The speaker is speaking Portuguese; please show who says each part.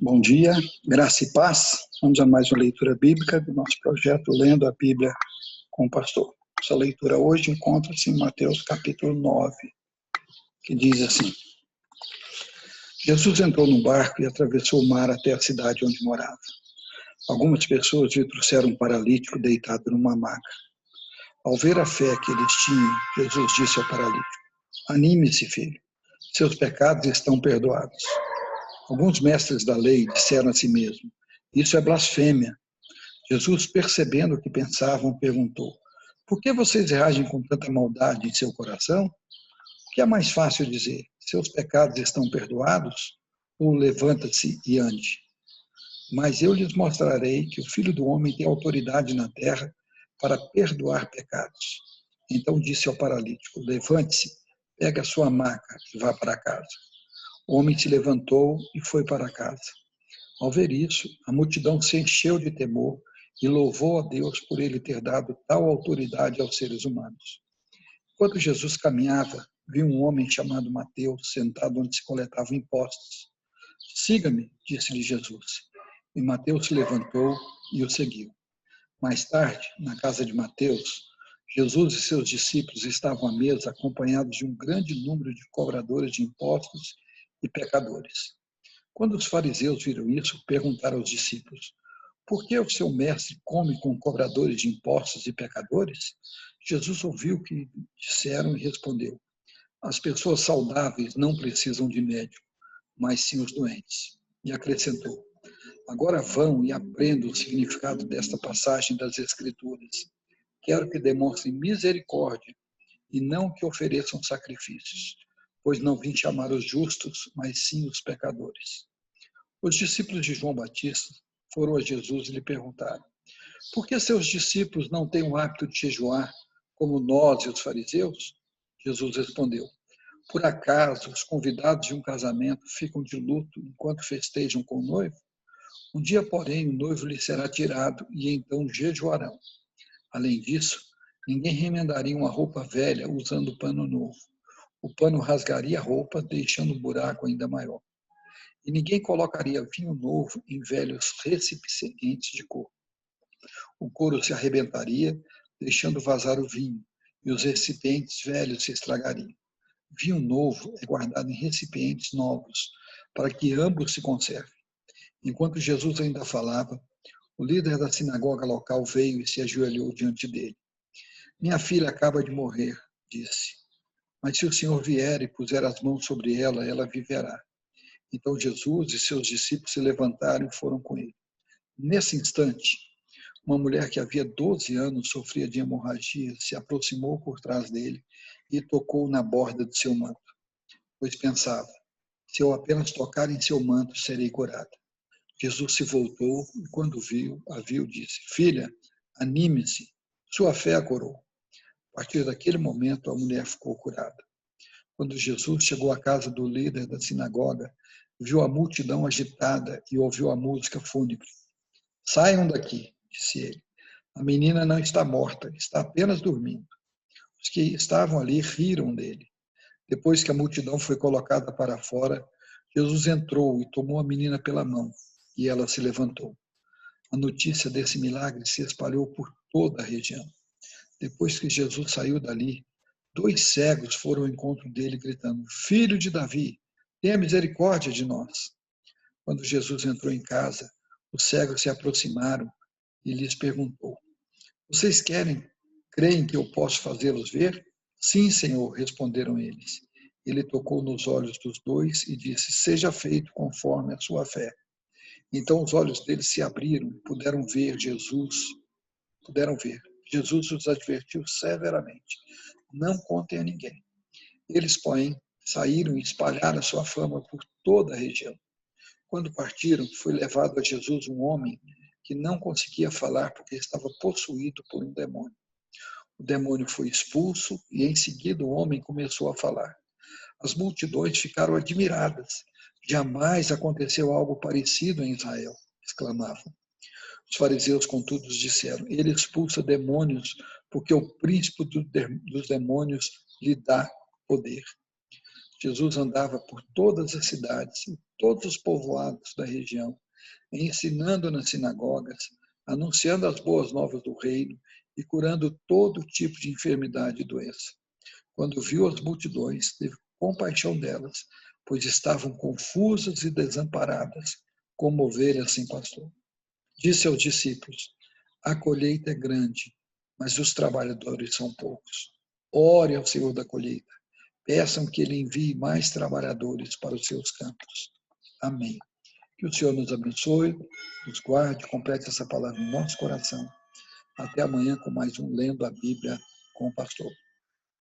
Speaker 1: Bom dia, graça e paz. Vamos a mais uma leitura bíblica do nosso projeto Lendo a Bíblia com o Pastor. Essa leitura hoje encontra-se em Mateus capítulo 9, que diz assim: Jesus entrou num barco e atravessou o mar até a cidade onde morava. Algumas pessoas lhe trouxeram um paralítico deitado numa maca. Ao ver a fé que eles tinham, Jesus disse ao paralítico: Anime-se, filho, seus pecados estão perdoados. Alguns mestres da lei disseram a si mesmos: Isso é blasfêmia. Jesus, percebendo o que pensavam, perguntou: Por que vocês reagem com tanta maldade em seu coração? O que é mais fácil dizer: Seus pecados estão perdoados? Ou levanta-se e ande? Mas eu lhes mostrarei que o Filho do Homem tem autoridade na terra para perdoar pecados. Então disse ao paralítico: Levante-se, pegue a sua maca e vá para casa. O homem se levantou e foi para casa. Ao ver isso, a multidão se encheu de temor e louvou a Deus por ele ter dado tal autoridade aos seres humanos. Enquanto Jesus caminhava, viu um homem chamado Mateus sentado onde se coletavam impostos. Siga-me, disse-lhe Jesus. E Mateus se levantou e o seguiu. Mais tarde, na casa de Mateus, Jesus e seus discípulos estavam à mesa acompanhados de um grande número de cobradores de impostos e pecadores. Quando os fariseus viram isso, perguntaram aos discípulos: Por que o seu mestre come com cobradores de impostos e pecadores? Jesus ouviu o que disseram e respondeu: As pessoas saudáveis não precisam de médico, mas sim os doentes. E acrescentou: Agora vão e aprendam o significado desta passagem das Escrituras. Quero que demonstrem misericórdia e não que ofereçam sacrifícios, pois não vim chamar os justos, mas sim os pecadores. Os discípulos de João Batista foram a Jesus e lhe perguntaram: Por que seus discípulos não têm o hábito de jejuar, como nós e os fariseus? Jesus respondeu: Por acaso os convidados de um casamento ficam de luto enquanto festejam com o noivo? Um dia, porém, o noivo lhe será tirado e então jejuarão. Além disso, ninguém remendaria uma roupa velha usando pano novo. O pano rasgaria a roupa, deixando um buraco ainda maior. E ninguém colocaria vinho novo em velhos recipientes de couro. O couro se arrebentaria, deixando vazar o vinho, e os recipientes velhos se estragariam. Vinho novo é guardado em recipientes novos, para que ambos se conservem. Enquanto Jesus ainda falava, o líder da sinagoga local veio e se ajoelhou diante dele. Minha filha acaba de morrer, disse. Mas se o Senhor vier e puser as mãos sobre ela, ela viverá. Então Jesus e seus discípulos se levantaram e foram com ele. Nesse instante, uma mulher que havia 12 anos sofria de hemorragia se aproximou por trás dele e tocou na borda de seu manto, pois pensava: se eu apenas tocar em seu manto, serei curada. Jesus se voltou e, quando a viu, disse: Filha, anime-se, sua fé a curou. A partir daquele momento, a mulher ficou curada. Quando Jesus chegou à casa do líder da sinagoga, viu a multidão agitada e ouviu a música fúnebre. Saiam daqui, disse ele. A menina não está morta, está apenas dormindo. Os que estavam ali riram dele. Depois que a multidão foi colocada para fora, Jesus entrou e tomou a menina pela mão, e ela se levantou. A notícia desse milagre se espalhou por toda a região. Depois que Jesus saiu dali, 2 cegos foram ao encontro dele, gritando: Filho de Davi, tenha misericórdia de nós. Quando Jesus entrou em casa, os cegos se aproximaram e lhes perguntou: Vocês creem que eu posso fazê-los ver? Sim, Senhor, responderam eles. Ele tocou nos olhos dos 2 e disse: Seja feito conforme a sua fé. Então os olhos deles se abriram e puderam ver. Jesus os advertiu severamente: Não contem a ninguém. Eles, porém, saíram e espalharam a sua fama por toda a região. Quando partiram, foi levado a Jesus um homem que não conseguia falar porque estava possuído por um demônio. O demônio foi expulso e, em seguida, o homem começou a falar. As multidões ficaram admiradas. Jamais aconteceu algo parecido em Israel, exclamavam. Os fariseus, contudo, disseram: Ele expulsa demônios porque o príncipe dos demônios lhe dá poder. Jesus andava por todas as cidades e todos os povoados da região, ensinando nas sinagogas, anunciando as boas novas do reino e curando todo tipo de enfermidade e doença. Quando viu as multidões, teve compaixão delas, pois estavam confusas e desamparadas, como ovelhas sem pastor. Disse aos discípulos: a colheita é grande, mas os trabalhadores são poucos. Ore ao Senhor da colheita. Peçam que Ele envie mais trabalhadores para os seus campos. Amém. Que o Senhor nos abençoe, nos guarde, complete essa palavra no nosso coração. Até amanhã com mais um Lendo a Bíblia com o Pastor.